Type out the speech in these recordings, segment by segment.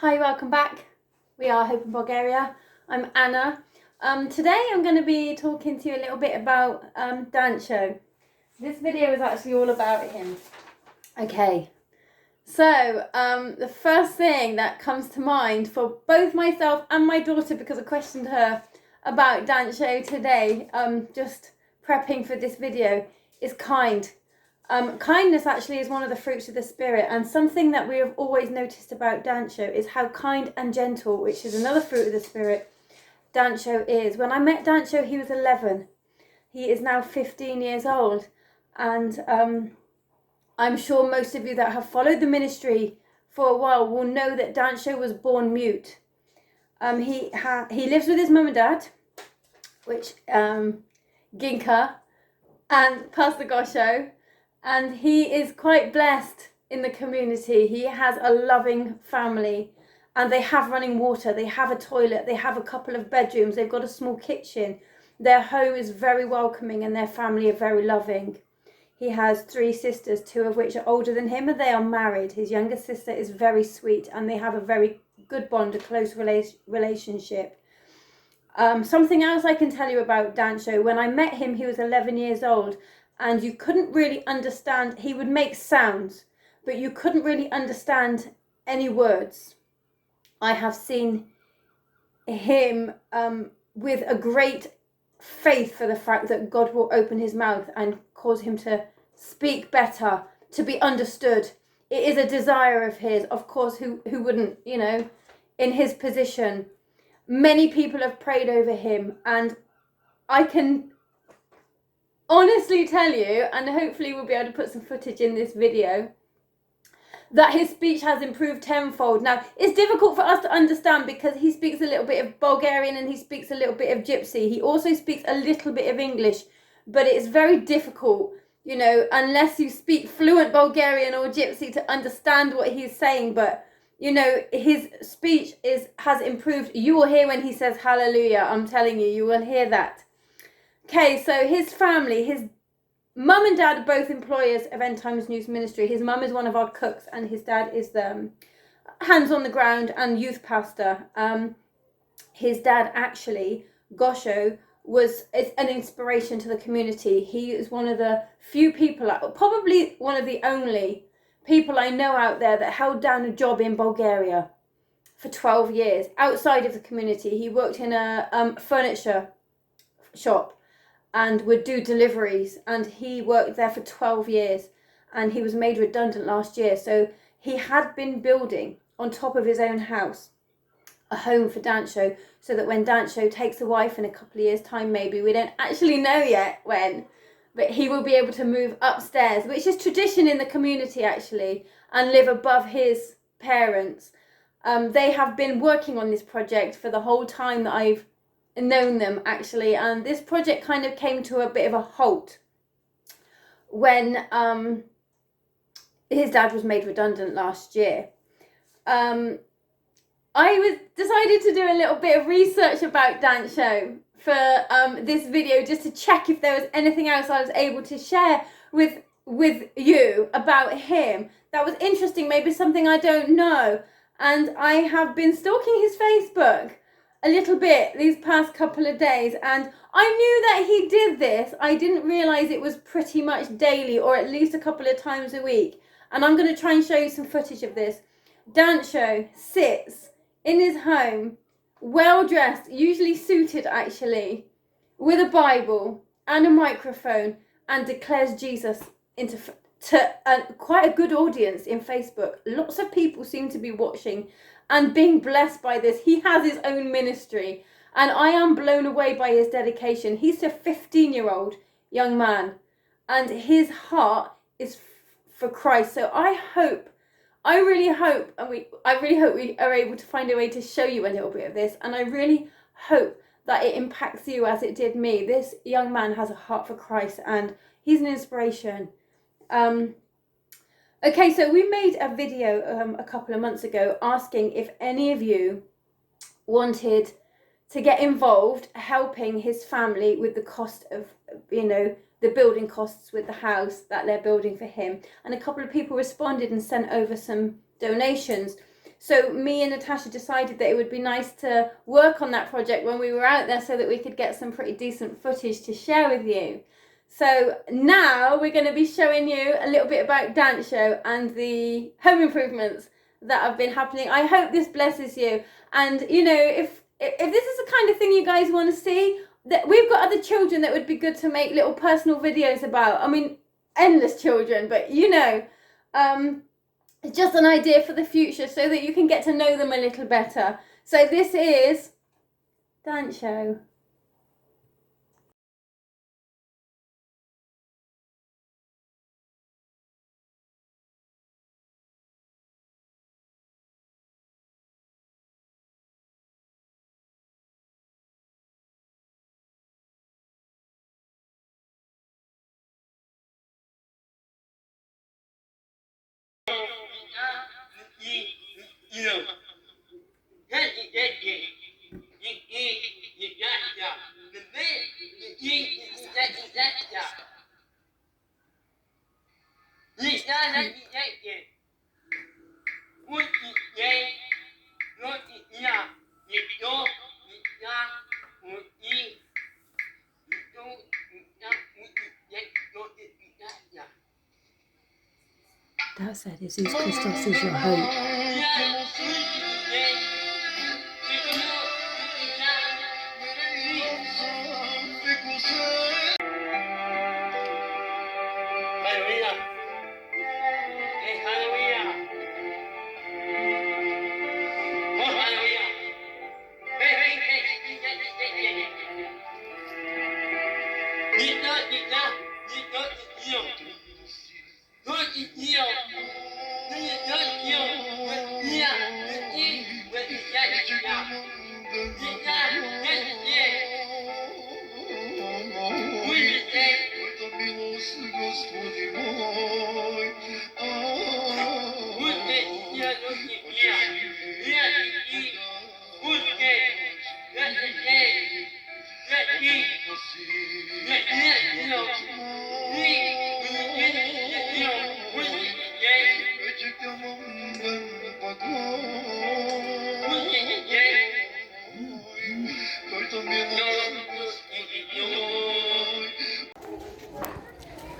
Hi, welcome back. We are Hope in Bulgaria. I'm Anna. Today I'm going to be talking to you a little bit about Dancho. This video is actually all about him. Okay, so the first thing that comes to mind for both myself and my daughter, because I questioned her about Dancho today, just prepping for this video, is kind. Kindness actually is one of the fruits of the spirit, and something that we have always noticed about Dancho is how kind and gentle, which is another fruit of the spirit, Dancho is. When I met Dancho, he was 11. He is now 15 years old, and I'm sure most of you that have followed the ministry for a while will know that Dancho was born mute. He lives with his mum and dad, which Ginka and Pastor Gosho. And he is quite blessed in the community. He has a loving family, and they have running water, they have a toilet, they have a couple of bedrooms, they've got a small kitchen. Their home is very welcoming and their family are very loving. He has 3 sisters, 2 of which are older than him, and they are married. His younger sister is very sweet, and they have a very good bond, a close relationship. Something else I can tell you about Dancho, when I met him, he was 11 years old. And you couldn't really understand, he would make sounds, but you couldn't really understand any words. I have seen him with a great faith for the fact that God will open his mouth and cause him to speak better, to be understood. It is a desire of his, of course, who wouldn't, in his position. Many people have prayed over him, and I can honestly tell you, and hopefully we'll be able to put some footage in this video, that his speech has improved tenfold. Now, it's difficult for us to understand because he speaks a little bit of Bulgarian and he speaks a little bit of Gypsy. He also speaks a little bit of English, but it's very difficult, unless you speak fluent Bulgarian or Gypsy, to understand what he's saying. But, his speech has improved. You will hear when he says hallelujah. I'm telling you, you will hear that. Okay, so his family, his mum and dad are both employers of End Times News Ministry. His mum is one of our cooks, and his dad is the hands on the ground and youth pastor. His dad, actually, Gosho, is an inspiration to the community. He is one of the few people, probably one of the only people I know out there that held down a job in Bulgaria for 12 years outside of the community. He worked in a furniture shop and would do deliveries, and he worked there for 12 years, and he was made redundant last year. So he had been building on top of his own house a home for Dancho, so that when Dancho takes a wife in a couple of years' time, maybe, we don't actually know yet when, but he will be able to move upstairs, which is tradition in the community actually, and live above his parents. They have been working on this project for the whole time that I've known them, actually, and this project kind of came to a bit of a halt when his dad was made redundant last year. I decided to do a little bit of research about Dancho for this video, just to check if there was anything else I was able to share with you about him that was interesting, maybe something I don't know. And I have been stalking his Facebook a little bit these past couple of days, and I knew that he did this. I didn't realise it was pretty much daily, or at least a couple of times a week. And I'm going to try and show you some footage of this. Dancho sits in his home, well dressed, usually suited actually, with a Bible and a microphone, and declares Jesus to quite a good audience in Facebook. Lots of people seem to be watching and being blessed by this. He has his own ministry, and I am blown away by his dedication. He's a 15-year-old young man, and his heart is for Christ. So I really hope we are able to find a way to show you a little bit of this, and I really hope that it impacts you as it did me. This young man has a heart for Christ, and he's an inspiration. Okay, so we made a video a couple of months ago asking if any of you wanted to get involved helping his family with the cost of, the building costs with the house that they're building for him. And a couple of people responded and sent over some donations. So me and Natasha decided that it would be nice to work on that project when we were out there so that we could get some pretty decent footage to share with you. So now we're going to be showing you a little bit about Dancho and the home improvements that have been happening. I hope this blesses you. And, you know, if this is the kind of thing you guys want to see, that we've got other children that would be good to make little personal videos about. I mean, endless children, but you know, it's just an idea for the future so that you can get to know them a little better. So this is Dancho. That said, Jesus Christos is your hope.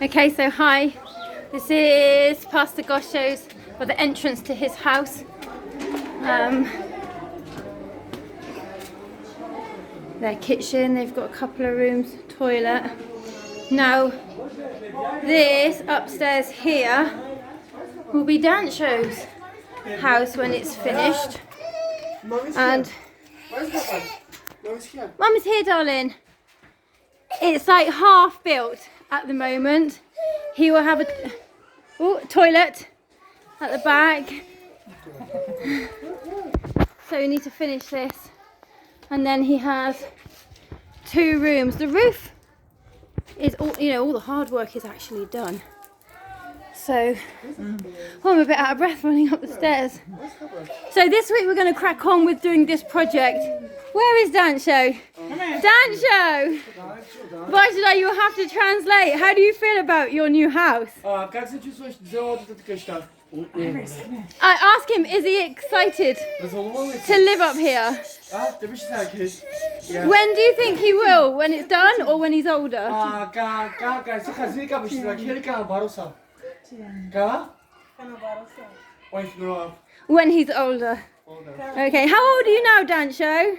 Okay, so hi, this is Pastor Gosho's, or the entrance to his house. Their kitchen, they've got a couple of rooms, toilet. Now, this upstairs here will be Dancho's house when it's finished. And Mum is here, darling. It's like half built at the moment. He will have a toilet at the back. So we need to finish this. And then he has 2 rooms. The roof is all, you know, all the hard work is actually done. So I'm a bit out of breath running up the stairs. So this week we're going to crack on with doing this project. Where is Dancho? Dancho! Bajda, you have to translate. How do you feel about your new house? I asked him, is he excited to live up here? When do you think he will? When it's done or when he's older? When he's older. Okay, how old are you now, Dancho?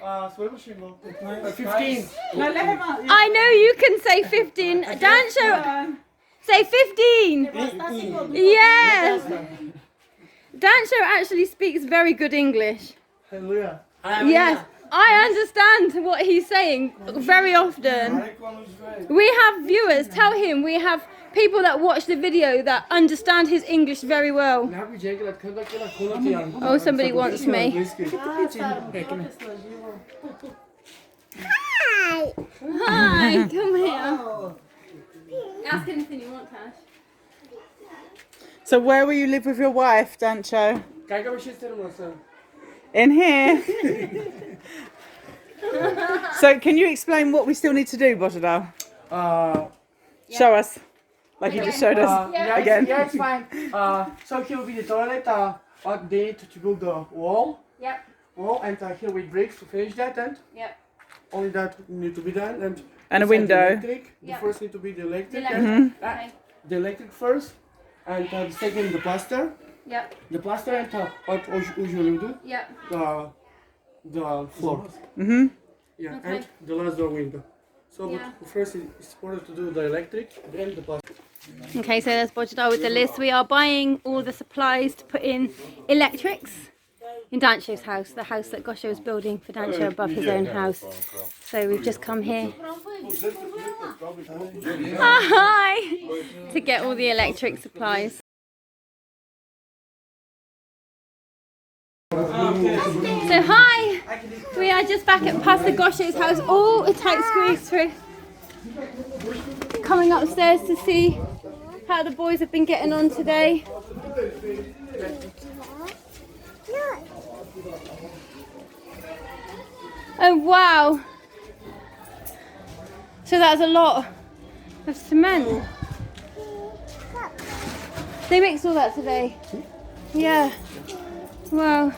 15. I know you can say 15. Dancho, say 15. Yes. Dancho actually speaks very good English. Hallelujah. Yes, I understand what he's saying very often. We have viewers, tell him we have people that watch the video that understand his English very well. Oh, somebody wants me. Hi! Hi, come here. Ask anything you want, Tash. So where will you live with your wife, Dancho? In here. So can you explain what we still need to do, Bojadal? Show us. Like you just showed us again. Yeah, it's fine. So here will be the toilet. what they need to build the wall. Yep. Wall, and here with bricks to finish that, and Yep. only that need to be done. And And a inside window. The electric. Yeah. The first need to be the electric. The And, electric. Okay. the electric first, and the second the plaster. Yep. The plaster and what usually we do Yep. the floor. Mm-hmm. Yeah, Okay. and the last door window. So Yeah. but first it's important to do the electric, then the plaster. Okay, so there's Bojidar with the list. We are buying all the supplies to put in electrics in Dancho's house, the house that Gosho is building for Dancho above his own house. So we've just come here. Hi! To get all the electric supplies. So hi! We are just back at Pastor Gosho's house. Oh, a tight squeeze through. Coming upstairs to see how the boys have been getting on today. Oh wow! So that's a lot of cement. They mixed all that today. Yeah. Wow.